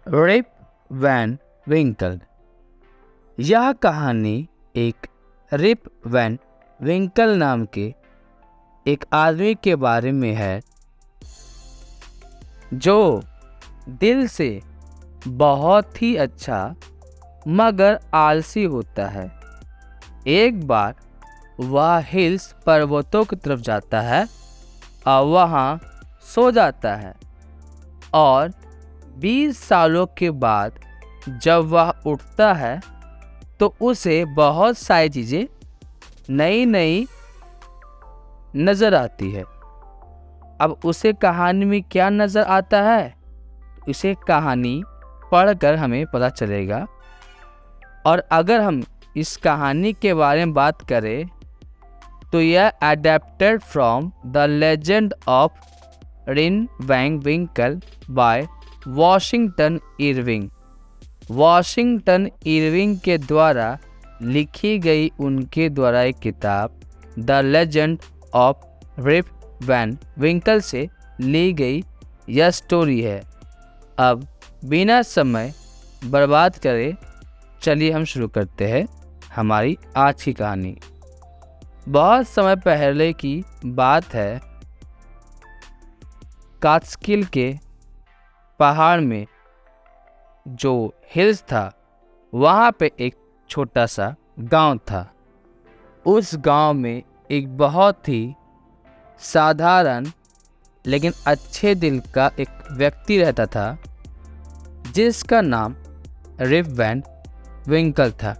Rib Van विंकल। यह कहानी एक रिप वैन विंकल नाम के एक आदमी के बारे में है जो दिल से बहुत ही अच्छा मगर आलसी होता है। एक बार वह हिल्स पर्वतों की तरफ जाता है और वहाँ सो जाता है और 20 सालों के बाद जब वह उठता है तो उसे बहुत सारी चीज़ें नई नई नज़र आती है। अब उसे कहानी में क्या नज़र आता है, इसे कहानी पढ़कर हमें पता चलेगा। और अगर हम इस कहानी के बारे में बात करें तो यह adapted from the legend of Rip Van Winkle by Washington Irving. Washington Irving के द्वारा लिखी गई उनके द्वारा एक किताब the legend of Rip Van Winkle से ली गई यह स्टोरी है। अब बिना समय बर्बाद करे चलिए हम शुरू करते हैं हमारी आज की कहानी। बहुत समय पहले की बात है। कात्स्किल के पहाड़ में जो हिल्स था वहाँ पे एक छोटा सा गांव था। उस गांव में एक बहुत ही साधारण लेकिन अच्छे दिल का एक व्यक्ति रहता था जिसका नाम रिप वैन विंकल था।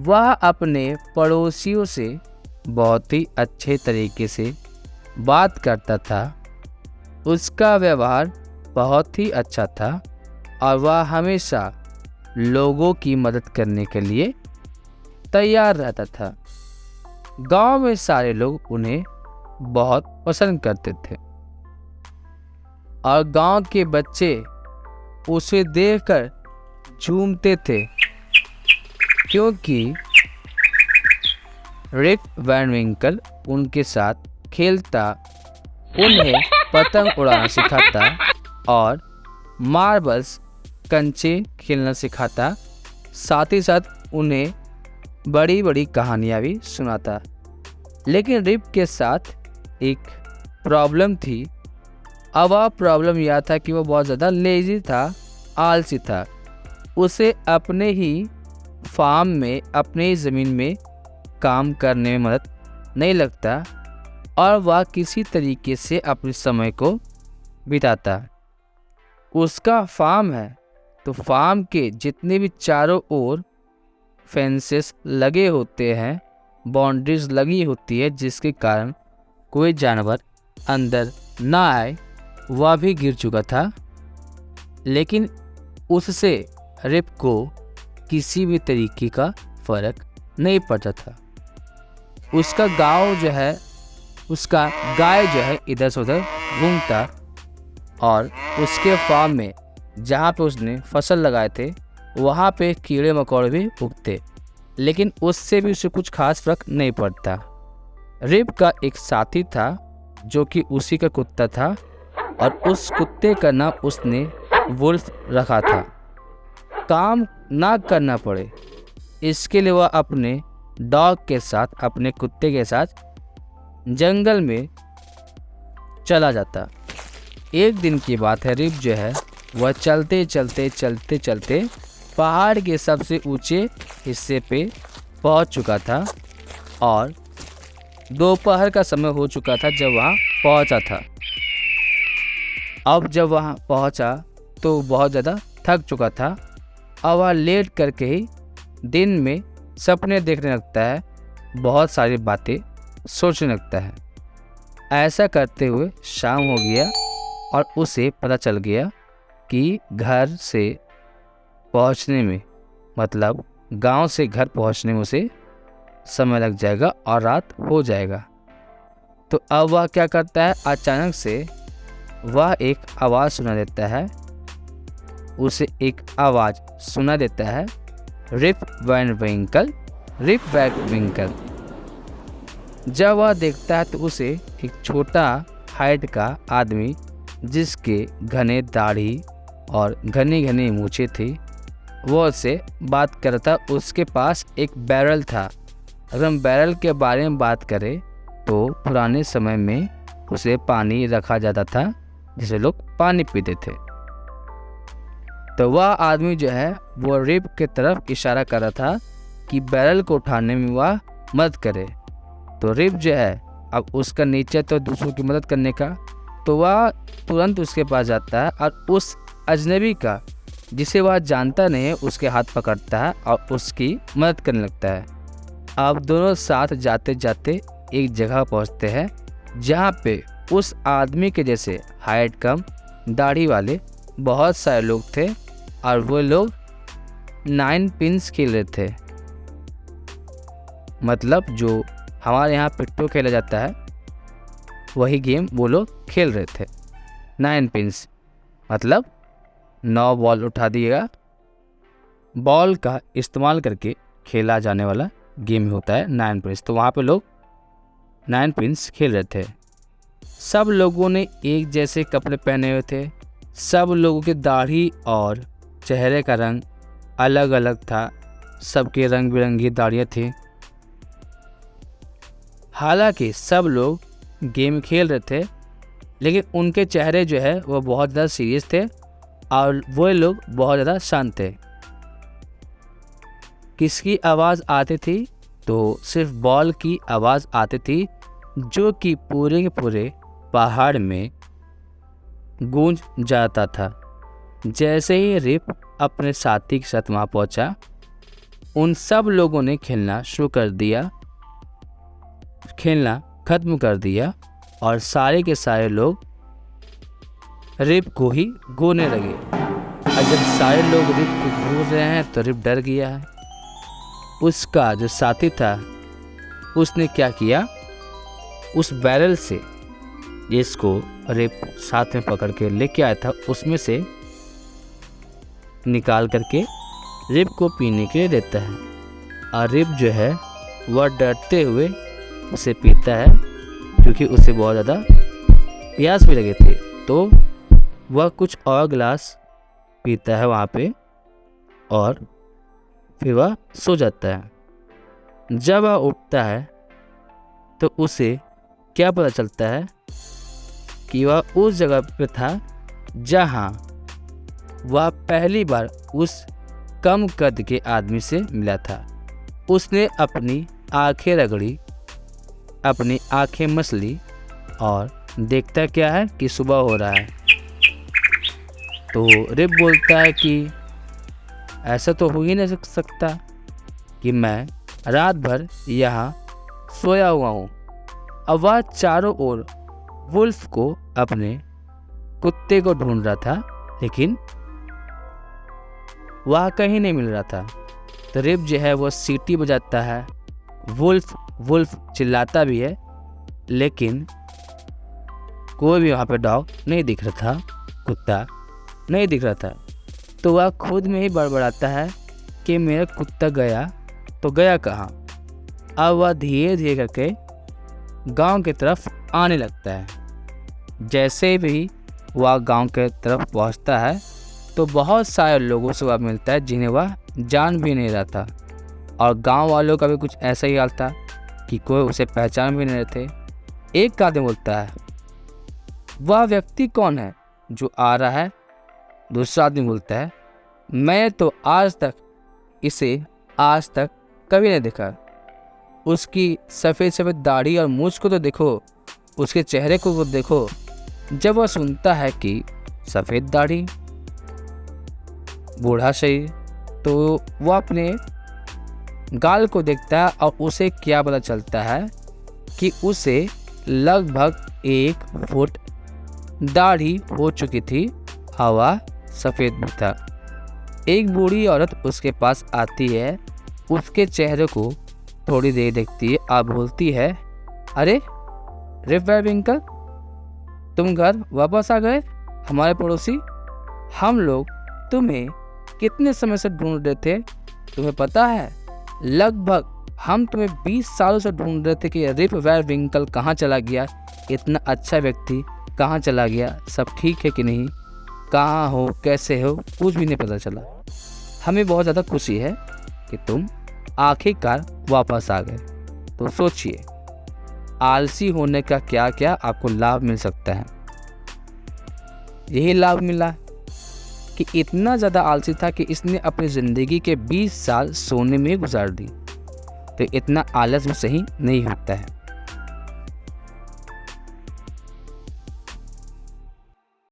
वह अपने पड़ोसियों से बहुत ही अच्छे तरीके से बात करता था। उसका व्यवहार बहुत ही अच्छा था और वह हमेशा लोगों की मदद करने के लिए तैयार रहता था। गांव में सारे लोग उन्हें बहुत पसंद करते थे और गांव के बच्चे उसे देखकर झूमते थे क्योंकि रिप वैन विंकल उनके साथ खेलता, उन्हें पतंग उड़ाना सिखाता और मार्बल्स कंचे खेलना सिखाता। साथ ही साथ उन्हें बड़ी बड़ी कहानियाँ भी सुनाता। लेकिन रिप के साथ एक प्रॉब्लम थी। अब वह प्रॉब्लम यह था कि वो बहुत ज़्यादा लेज़ी था, आलसी था। उसे अपने ही फार्म में, अपने ही ज़मीन में काम करने में मदद नहीं लगता और वह किसी तरीके से अपने समय को बिताता। उसका फार्म है तो फार्म के जितने भी चारों ओर फेंसेस लगे होते हैं, बाउंड्रीज लगी होती है जिसके कारण कोई जानवर अंदर ना आए, वह भी गिर चुका था। लेकिन उससे रिप को किसी भी तरीके का फ़र्क नहीं पड़ता था। उसका गांव जो है, उसका गाय जो है इधर से उधर घूमता और उसके फार्म में जहाँ पे उसने फसल लगाए थे वहाँ पे कीड़े मकोड़े भी उगते, लेकिन उससे भी उसे कुछ खास फर्क नहीं पड़ता। रिप का एक साथी था जो कि उसी का कुत्ता था और उस कुत्ते का नाम उसने वुल्फ रखा था। काम ना करना पड़े इसके लिए वह अपने डॉग के साथ, अपने कुत्ते के साथ जंगल में चला जाता। एक दिन की बात है, रिप जो है वह चलते चलते पहाड़ के सबसे ऊंचे हिस्से पे पहुंच चुका था और दोपहर का समय हो चुका था जब वहाँ पहुंचा था। अब जब वहाँ पहुंचा तो बहुत ज़्यादा थक चुका था और वह लेट करके ही दिन में सपने देखने लगता है, बहुत सारी बातें सोचने लगता है। ऐसा करते हुए शाम हो गया और उसे पता चल गया कि घर से पहुंचने में, मतलब गांव से घर पहुंचने में उसे समय लग जाएगा और रात हो जाएगा। तो अब वह क्या करता है, अचानक से वह एक आवाज़ सुना देता है। उसे एक आवाज़ सुना देता है, रिप वैन विंकल, रिप वैन विंकल। जब वह देखता है तो उसे एक छोटा हाइट का आदमी जिसके घने दाढ़ी और घनी घनी मूछें थी। वो उससे बात कर रहा था। उसके पास एक बैरल था। अगर हम बैरल के बारे में बात करें तो पुराने समय में उसे पानी रखा जाता था जिसे लोग पानी पीते थे। तो वह आदमी जो है वो रिप के तरफ इशारा कर रहा था कि बैरल को उठाने में वह मदद करे। तो रिप जो है अब उसका नीचे तो दूसरों की मदद करने का, तो वह तुरंत उसके पास जाता है और उस अजनबी का जिसे वह जानता नहीं है उसके हाथ पकड़ता है और उसकी मदद करने लगता है। अब दोनों साथ जाते जाते एक जगह पहुंचते हैं जहां पे उस आदमी के जैसे हाइट कम दाढ़ी वाले बहुत सारे लोग थे और वो लोग 9 पिन्स खेल रहे थे। मतलब जो हमारे यहाँ पिट्टू खेला जाता है वही गेम वो लोग खेल रहे थे। 9 पिन्स मतलब 9 बॉल उठा दिएगा। बॉल का इस्तेमाल करके खेला जाने वाला गेम होता है 9 पिन्स। तो वहाँ पे लोग 9 पिन्स खेल रहे थे। सब लोगों ने एक जैसे कपड़े पहने हुए थे। सब लोगों की दाढ़ी और चेहरे का रंग अलग अलग था। सबके रंग बिरंगी दाढ़ियाँ थी। हालांकि सब लोग गेम खेल रहे थे लेकिन उनके चेहरे जो है वो बहुत ज़्यादा सीरियस थे और वो लोग बहुत ज़्यादा शांत थे। किसकी आवाज़ आती थी? तो सिर्फ बॉल की आवाज़ आती थी जो कि पूरे के पूरे पहाड़ में गूंज जाता था। जैसे ही रिप अपने साथी के साथ वहाँ पहुँचा उन सब लोगों ने खेलना शुरू कर दिया, खेलना ख़त्म कर दिया और सारे के सारे लोग रिप को ही गोने लगे। और जब सारे लोग रिप को घूर रहे हैं तो रिप डर गया है। उसका जो साथी था उसने क्या किया, उस बैरल से जिसको रिप साथ में पकड़ के लेके आया था उसमें से निकाल करके रिप को पीने के लिए देता है। और रिप जो है वह डरते हुए उसे पीता है क्योंकि उसे बहुत ज़्यादा प्यास भी लगे थे। तो वह कुछ और गिलास पीता है वहाँ पे और फिर वह सो जाता है। जब वह उठता है तो उसे क्या पता चलता है कि वह उस जगह पे था जहाँ वह पहली बार उस कम कद के आदमी से मिला था। उसने अपनी आंखें रगड़ी, अपनी आंखें मसली और देखता क्या है कि सुबह हो रहा है। तो रिप बोलता है कि ऐसा तो हो ही नहीं सकता कि मैं रात भर यहाँ सोया हुआ हूँ। अब वह चारों ओर वुल्फ को अपने कुत्ते को ढूंढ रहा था लेकिन वह कहीं नहीं मिल रहा था। तो रिप जो है वो सीटी बजाता है, वुल्फ वुल्फ चिल्लाता भी है लेकिन कोई भी वहाँ पे डॉग नहीं दिख रहा था, कुत्ता नहीं दिख रहा था। तो वह खुद में ही बड़बड़ाता है कि मेरा कुत्ता गया तो गया कहाँ। अब वह धीरे धीरे करके गांव की तरफ आने लगता है। जैसे भी वह गांव के तरफ पहुंचता है तो बहुत सारे लोगों से वह मिलता है जिन्हें वह जान भी नहीं रहा था। और गांव वालों का भी कुछ ऐसा ही हाल था कि कोई उसे पहचान भी नहीं रहे थे। एक आदमी बोलता है, वह व्यक्ति कौन है जो आ रहा है? दूसरा आदमी बोलता है, मैं तो आज तक कभी नहीं देखा। उसकी सफ़ेद सफ़ेद दाढ़ी और मूछ को तो देखो, उसके चेहरे को देखो। जब वह सुनता है कि सफ़ेद दाढ़ी, बूढ़ा शरीर, तो वह अपने गाल को देखता है और उसे क्या पता चलता है कि उसे लगभग 1 फुट दाढ़ी हो चुकी थी, हवा सफ़ेद भी था। एक बूढ़ी औरत उसके पास आती है, उसके चेहरे को थोड़ी देर देखती है और बोलती है, अरे रिप वैन विंकल, तुम घर वापस आ गए? हमारे पड़ोसी, हम लोग तुम्हें कितने समय से ढूंढ रहे थे, तुम्हें पता है? लगभग हम तुम्हें 20 सालों से ढूंढ रहे थे कि रिप वैन विंकल कहाँ चला गया, इतना अच्छा व्यक्ति कहाँ चला गया, सब ठीक है कि नहीं, कहाँ हो, कैसे हो, कुछ भी नहीं पता चला। हमें बहुत ज़्यादा खुशी है कि तुम आखिरकार वापस आ गए। तो सोचिए, आलसी होने का क्या क्या आपको लाभ मिल सकता है। यही लाभ मिला कि इतना ज़्यादा आलसी था कि इसने अपनी ज़िंदगी के 20 साल सोने में गुजार दी। तो इतना आलस भी सही नहीं होता है।